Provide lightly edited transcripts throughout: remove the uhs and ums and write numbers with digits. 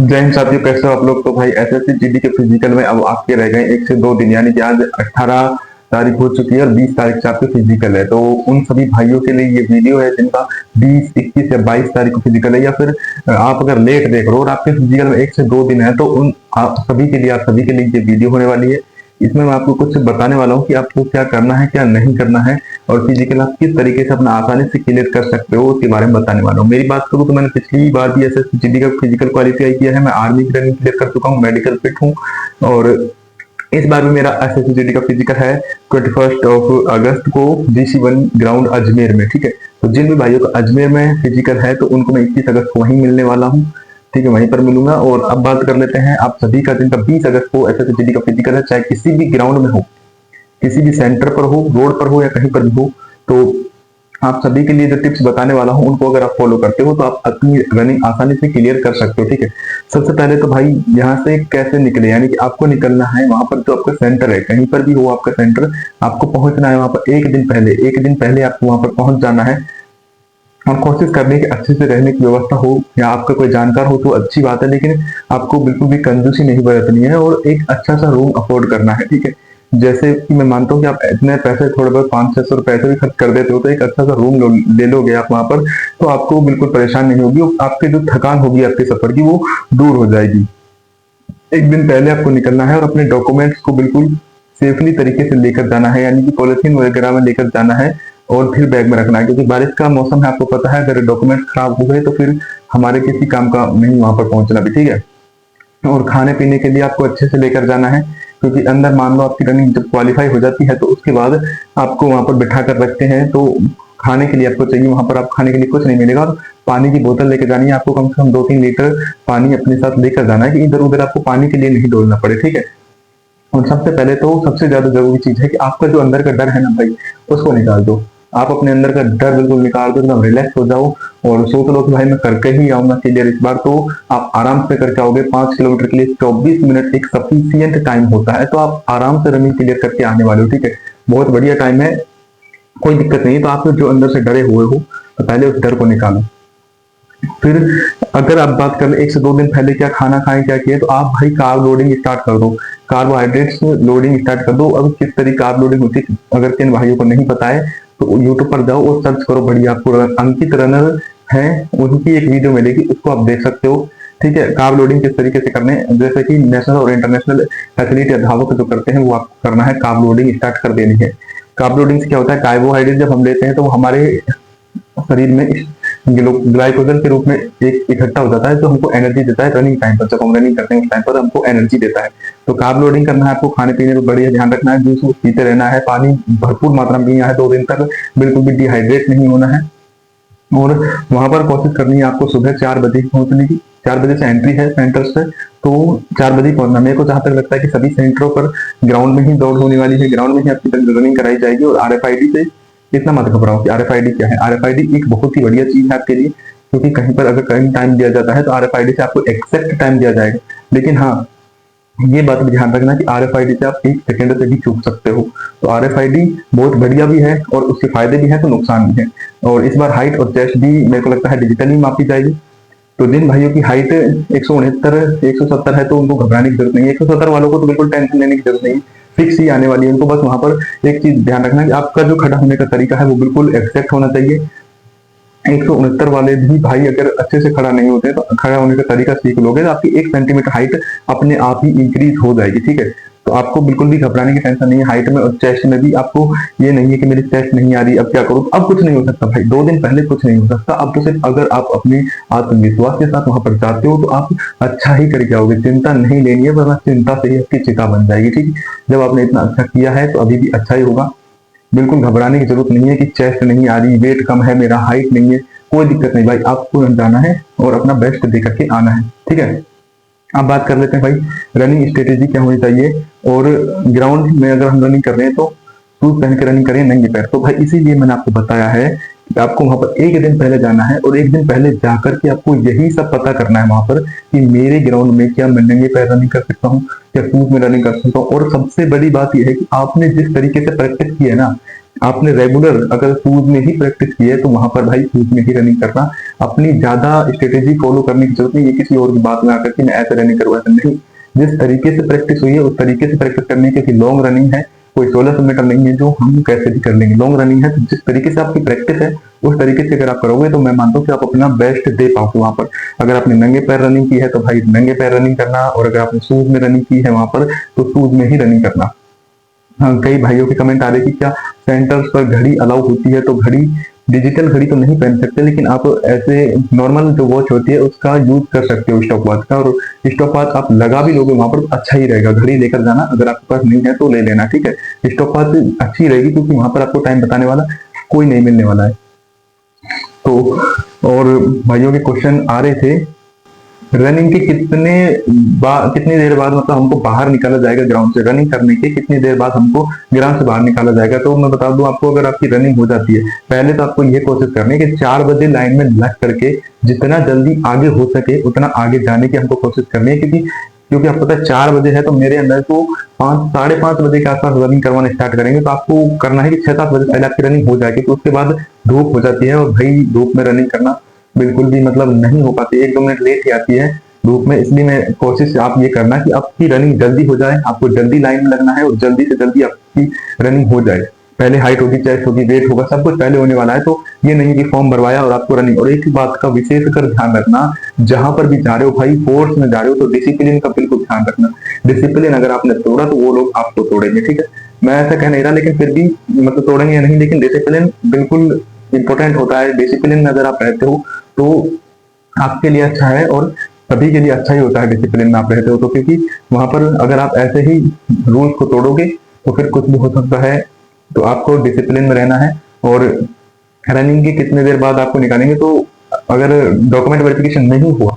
जय हिंद साथियों, कैसे हो आप लोग। तो भाई एसएससी जीडी के फिजिकल में अब आपके रह गए 1 से 2 दिन, यानी कि आज 18 तारीख हो चुकी है और 20 तारीख से आपके फिजिकल है। तो उन सभी भाइयों के लिए ये वीडियो है जिनका 20, 21 या 22 तारीख को फिजिकल है, या फिर आप अगर लेट देख रहे हो और आपके फिजिकल में 1 से 2 दिन है, तो उन आप सभी के लिए ये वीडियो होने वाली है। इसमें मैं आपको कुछ बताने वाला हूँ कि आपको क्या करना है, क्या नहीं करना है, और फिजिकल आप किस तरीके से अपना आसानी से क्लियर कर सकते हो उसके बारे में बताने वाला हूँ। मेरी बात करूँ तो मैंने पिछली बार भी एसएससी का फिजिकल क्वालिफाई किया है, मैं आर्मी की रनिंग क्लियर कर चुका हूँ, मेडिकल फिट हूँ। और इस बार भी मेरा एसएससी का फिजिकल है 21 अगस्त को GC1 ग्राउंड अजमेर में। ठीक है, तो जिन भी भाइयों का अजमेर में फिजिकल है तो उनको मैं 21 अगस्त को वहीं मिलने वाला हूँ। ठीक है, वहीं पर मिलूंगा। और अब बात कर लेते हैं आप सभी का, जिनका 20 अगस्त को एसएससी का फिजिकल है, चाहे किसी भी ग्राउंड में हो, किसी भी सेंटर पर हो, रोड पर हो या कहीं पर भी हो, तो आप सभी के लिए जो टिप्स बताने वाला हूं उनको अगर आप फॉलो करते हो तो आप अपनी रनिंग आसानी से क्लियर कर सकते हो। ठीक है, सबसे पहले तो भाई यहाँ से कैसे निकले, यानी कि आपको निकलना है वहां पर जो आपका सेंटर है, कहीं पर भी हो आपका सेंटर, आपको पहुंचना है वहां पर 1 दिन पहले आपको वहां पर पहुंच जाना है। और कोशिश करनी है कि अच्छे से रहने की व्यवस्था हो, या आपका कोई जानकार हो तो अच्छी बात है, लेकिन आपको बिल्कुल भी कंजूसी नहीं बरतनी है और एक अच्छा सा रूम अफोर्ड करना है। ठीक है, जैसे कि मैं मानता हूँ कि आप इतने पैसे, थोड़े बहुत 500-600 रुपए भी खर्च कर देते हो, तो एक अच्छा सा रूम ले लोगे आप वहां पर, तो आपको बिल्कुल परेशान नहीं होगी और आपकी जो थकान होगी आपके सफर की वो दूर हो जाएगी। 1 दिन पहले आपको निकलना है और अपने डॉक्यूमेंट्स को बिल्कुल सेफली तरीके से लेकर जाना है, यानी कि पॉलिथीन वगैरह में लेकर जाना है और फिर बैग में रखना है, क्योंकि बारिश का मौसम है, आपको पता है, अगर डॉक्यूमेंट्स खराब हो गए तो फिर हमारे किसी काम का नहीं वहां पर पहुंचना भी। ठीक है, और खाने पीने के लिए आपको अच्छे से लेकर जाना है, क्योंकि अंदर मान लो आपकी रनिंग जब क्वालिफाई हो जाती है तो उसके बाद आपको वहां पर बिठा कर रखते हैं, तो खाने के लिए आपको चाहिए वहां पर, आप खाने के लिए कुछ नहीं मिलेगा। और पानी की बोतल लेकर जानी है आपको, कम से कम 2-3 लीटर पानी अपने साथ लेकर जाना है कि इधर उधर आपको पानी के लिए नहीं डोलना पड़े। ठीक है, और सबसे पहले तो सबसे ज्यादा जरूरी चीज है कि आपका जो अंदर का डर है ना भाई, उसको निकाल दो। आप अपने अंदर का डर बिल्कुल निकाल दो, एकदम रिलैक्स हो जाओ और सोच लो कि भाई मैं करके ही आऊंगा क्लियर इस बार। तो आप आराम से करके आओगे। 5 किलोमीटर के लिए 24 मिनट एक सफिशियंट टाइम होता है, तो आप आराम से रनिंग क्लियर करके आने वाले हो। ठीक है, बहुत बढ़िया टाइम है, कोई दिक्कत नहीं है। तो आप जो अंदर से डरे हुए हो तो पहले उस डर को निकालो। फिर अगर आप बात करें 1 से 2 दिन पहले क्या खाना खाएं, क्या किए, तो आप भाई कार्ब लोडिंग स्टार्ट कर दो, कार्बोहाइड्रेट्स लोडिंग स्टार्ट कर दो। अब किस तरह कार्ब लोडिंग होती है, अगर किन भाइयों को नहीं पता है तो यूट्यूब पर जाओ और सर्च करो, बढ़िया आपको अंकित रनर है उनकी एक वीडियो मिलेगी, उसको आप देख सकते हो। ठीक है, कार्ब लोडिंग किस तरीके से करने, जैसे कि नेशनल और इंटरनेशनल एथलीट या धावक जो करते हैं वो आपको करना है, कार्ब लोडिंग स्टार्ट कर देनी है। कार्ब लोडिंग से क्या होता है, कार्बोहाइड्रेट जब हम लेते हैं तो वो हमारे शरीर में ग्लाइकोजन के रूप में एक इकट्ठा हो जाता है, जो हमको एनर्जी देता है रनिंग टाइम पर, जब हम रनिंग करते हैं उस टाइम पर हमको एनर्जी देता है। तो कार्ब लोडिंग करना है आपको, खाने पीने पर बढ़िया ध्यान रखना है, जूस पीते रहना है, पानी भरपूर मात्रा में पीना है, 2 दिन तक बिल्कुल भी डिहाइड्रेट नहीं होना है। और वहां पर कोशिश करनी है आपको सुबह 4 बजे पहुंचने की। 4 बजे से एंट्री है सेंटर से, तो 4 बजे पहुंचना। मेरे को जहां तक लगता है कि सभी सेंटरों पर ग्राउंड में ही दौड़ होने वाली है, ग्राउंड में ही आपकी रनिंग कराई जाएगी। और RFID से इतना मत घबराओ कि RFID क्या है। RFID एक बहुत ही बढ़िया चीज है आपके लिए, क्योंकि कहीं पर अगर कहीं टाइम दिया जाता है तो RFID से आपको एग्जैक्ट टाइम दिया जाएगा, लेकिन हाँ ये बात भी ध्यान रखना कि RFID से आप 1 सेकंड से भी चूक सकते हो। तो RFID बहुत बढ़िया भी है और उसके फायदे भी हैं तो नुकसान भी है। और इस बार हाइट और चेस्ट भी मेरे को लगता है डिजिटली मापी जाएगी। तो जिन भाइयों की हाइट 169 170 है तो उनको घबराने की जरूरत नहीं है, 170 वालों को तो बिल्कुल टेंशन लेने की जरूरत नहीं, फिक्स ही आने वाली है उनको। बस वहां पर एक चीज ध्यान रखना कि आपका जो खड़ा होने का तरीका है वो बिल्कुल एक्सैक्ट होना चाहिए। 169 वाले भी भाई अगर अच्छे से खड़ा नहीं होते तो खड़ा होने का तरीका सीख लोगे तो आपकी 1 सेंटीमीटर हाइट अपने आप ही इंक्रीज हो जाएगी। ठीक है, तो आपको बिल्कुल भी घबराने की टेंशन नहीं है हाइट में। और चेस्ट में भी आपको ये नहीं है कि मेरी चेस्ट नहीं आ रही, अब क्या करूं। अब कुछ नहीं हो सकता भाई, 2 दिन पहले कुछ नहीं हो सकता। अब तो सिर्फ अगर आप अपने आत्मविश्वास के साथ वहां पर जाते हो तो आप अच्छा ही करके आओगे। चिंता नहीं लेनी है, वरना चिंता से ही आपकी चिता बन जाएगी। ठीक है, जब आपने इतना अच्छा किया है तो अभी भी अच्छा ही होगा। बिल्कुल घबराने की जरूरत नहीं है कि चेस्ट नहीं आ रही, वेट कम है मेरा, हाइट नहीं है, कोई दिक्कत नहीं भाई, आपको जाना है और अपना बेस्ट दे करके आना है। ठीक है, अब बात कर लेते हैं भाई रनिंग स्ट्रेटेजी क्या होनी चाहिए। और ग्राउंड में अगर हम रनिंग कर रहे हैं तो शूज पहन के रनिंग करें, नंगे पैर। तो भाई इसीलिए मैंने आपको बताया है कि आपको वहां पर 1 दिन पहले जाना है और 1 दिन पहले जाकर के आपको यही सब पता करना है वहां पर कि मेरे ग्राउंड में क्या मैं नंगे पैर रनिंग कर सकता हूँ, क्या शूज में रनिंग कर सकता हूँ। और सबसे बड़ी बात यह है कि आपने जिस तरीके से प्रैक्टिस की है ना, आपने रेगुलर अगर शूज में ही प्रैक्टिस की है तो वहां पर भाई शूज में ही रनिंग करना। अपनी ज्यादा स्ट्रेटेजी फॉलो करने की जरूरत नहीं, ये किसी और की बात में आकर के मैं ऐसे रनिंग करूँ, ऐसा नहीं। जिस तरीके से प्रैक्टिस हुई है उस तरीके से प्रैक्टिस करनी, क्योंकि लॉन्ग रनिंग है, कोई 1600 मीटर नहीं है जो हम कैसे भी कर लेंगे। लॉन्ग रनिंग है तो जिस तरीके से आपकी प्रैक्टिस है उस तरीके से अगर आप करोगे तो मैं मानता हूँ कि आप अपना बेस्ट दे पाओगे वहां पर। अगर आपने नंगे पैर रनिंग की है तो भाई नंगे पैर रनिंग करना, और अगर आपने शूज में रनिंग की है वहां पर तो शूज में ही रनिंग करना। हाँ, कई भाइयों के कमेंट आ रहे कि क्या सेंटर्स पर घड़ी अलाउ होती है, तो घड़ी, डिजिटल घड़ी तो नहीं पहन सकते, लेकिन आप ऐसे नॉर्मल जो वॉच होती है उसका यूज कर सकते हो, स्टॉप वॉच का। और स्टॉप वॉच आप लगा भी लोगे वहां पर तो अच्छा ही रहेगा। घड़ी लेकर जाना, अगर आपके पास नहीं है तो ले लेना, ठीक है। स्टॉप वॉच अच्छी रहेगी क्योंकि वहां पर आपको टाइम बताने वाला कोई नहीं मिलने वाला है। तो और भाइयों के क्वेश्चन आ रहे थे, रनिंग के कितनी देर बाद मतलब हमको बाहर निकाला जाएगा ग्राउंड से, रनिंग करने के कितनी देर बाद हमको ग्राउंड से बाहर निकाला जाएगा। तो मैं बता दूं आपको, अगर आपकी रनिंग हो जाती है, पहले तो आपको ये कोशिश करनी है कि 4 बजे लाइन में लग करके जितना जल्दी आगे हो सके उतना आगे जाने की हमको कोशिश करनी है। क्योंकि आपको पता है 4 बजे है तो मेरे अंदर तो 5, साढ़े 5 बजे के आसपास रनिंग करवाना स्टार्ट करेंगे। तो आपको करना है कि 6-7 बजे पहले आपकी रनिंग हो जाएगी, तो उसके बाद धूप हो जाती है, और भाई धूप में रनिंग करना बिल्कुल भी मतलब नहीं हो पाती, 1-2 मिनट लेट ही आती है धूप में। इसलिए मैं कोशिश आप ये करना कि आपकी रनिंग जल्दी हो जाए, आपको जल्दी लाइन में लगना है और जल्दी से जल्दी आपकी रनिंग हो जाए। पहले हाइट होगी, चेस्ट होगी, वेट होगा, सब कुछ पहले होने वाला है। तो ये नहीं कि फॉर्म भरवाया और आपको रनिंग। और एक ही बात का विशेष कर ध्यान रखना, जहां पर भी जा रहे हो भाई, फोर्स में जा रहे हो तो डिसिप्लिन का बिल्कुल ध्यान रखना। डिसिप्लिन अगर आपने तोड़ा तो वो लोग आपको तोड़ेंगे, ठीक है। मैं ऐसा कह नहीं रहा, लेकिन फिर भी मतलब तोड़ेंगे या नहीं, लेकिन डिसिप्लिन बिल्कुल इंपॉर्टेंट होता है। डिसिप्लिन में अगर आप रहते हो तो आपके लिए अच्छा है, और सभी के लिए अच्छा ही होता है डिसिप्लिन में आप रहते हो तो। क्योंकि वहां पर अगर आप ऐसे ही रूल्स को तोड़ोगे तो फिर कुछ भी हो सकता है। तो आपको डिसिप्लिन में रहना है। और रनिंग की कितने देर बाद आपको निकालेंगे, तो अगर डॉक्यूमेंट वेरिफिकेशन नहीं हुआ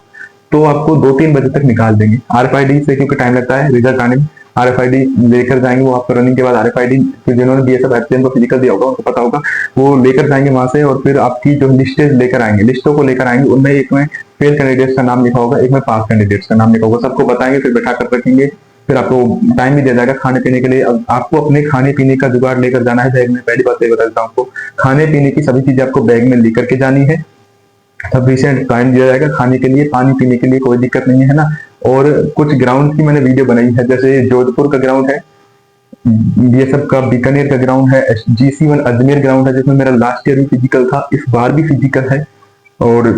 तो आपको 2-3 बजे तक निकाल देंगे। RFID से क्योंकि टाइम लगता है रिजल्ट आने में, RFID लेकर जाएंगे वो आपको रनिंग के बाद। RFID जिन्होंने BSF HCM को फिजिकल दिया होगा उनको पता होगा, वो लेकर जाएंगे वहां से। और फिर आपकी जो लिस्टें लेकर आएंगे, लिस्टों को लेकर आएंगे, उनमें एक में फेल कैंडिडेट्स का नाम लिखा होगा, एक में पास कैंडिडेट्स का नाम लिखा होगा। सबको बताएंगे, फिर बैठा कर रखेंगे। फिर आपको टाइम भी दिया जाएगा खाने पीने के लिए। अब आपको अपने खाने पीने का जुगाड़ लेकर जाना है बैग में। पहली बात ये बता देता हूँ आपको, खाने पीने की सभी चीजें आपको बैग में लेकर के जानी है। सफिशिएंट टाइम दिया जाएगा खाने के लिए, पानी पीने के लिए कोई दिक्कत नहीं है ना। और कुछ ग्राउंड की मैंने वीडियो बनाई है, जैसे जोधपुर का ग्राउंड है, BSF का बीकानेर का ग्राउंड है, GC1 अजमेर ग्राउंड है जिसमें मेरा लास्ट ईयर भी फिजिकल था, इस बार भी फिजिकल है। और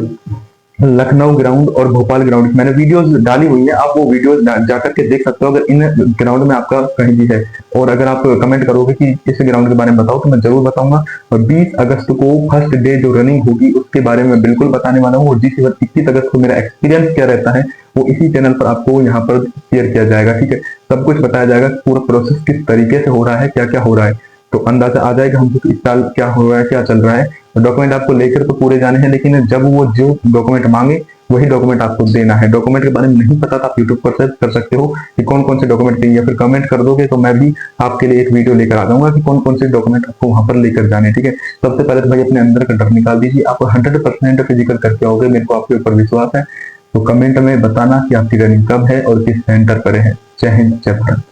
लखनऊ ग्राउंड और भोपाल ग्राउंड मैंने वीडियोस डाली हुई है, आप वो वीडियोस जाकर के देख सकते हो अगर इन ग्राउंड में आपका कहीं भी है। और अगर आप कमेंट करोगे कि इस ग्राउंड के बारे में बताओ तो मैं जरूर बताऊंगा। और 20 अगस्त को फर्स्ट डे जो रनिंग होगी उसके बारे में बिल्कुल बताने वाला हूँ। और 21 अगस्त को मेरा एक्सपीरियंस क्या रहता है वो इसी चैनल पर आपको यहाँ पर शेयर किया जाएगा, ठीक है। सब कुछ बताया जाएगा, पूरा प्रोसेस किस तरीके से हो रहा है, क्या क्या हो रहा है, तो अंदाजा आ जाएगा हमको इस साल क्या हो रहा है, क्या चल रहा है। डॉक्यूमेंट आपको लेकर तो पूरे जाने हैं, लेकिन जब वो जो डॉक्यूमेंट मांगे वही डॉक्यूमेंट आपको देना है। डॉक्यूमेंट के बारे में नहीं पता तो आप यूट्यूब पर सर्च कर सकते हो कि कौन कौन से डॉक्यूमेंट चाहिए, फिर कमेंट कर दोगे तो मैं भी आपके लिए एक वीडियो लेकर आ जाऊंगा कि कौन कौन से डॉक्यूमेंट आपको वहां पर लेकर जाने, ठीक है। सबसे पहले तो भाई अपने अंदर का डर निकाल दीजिए, आप 100% फिजिकल करके आओगे, मेरे को आपके ऊपर विश्वास है। तो कमेंट में बताना कि आपकी रनिंग कब है और किस सेंटर पर है। जय हिंद, जय भारत।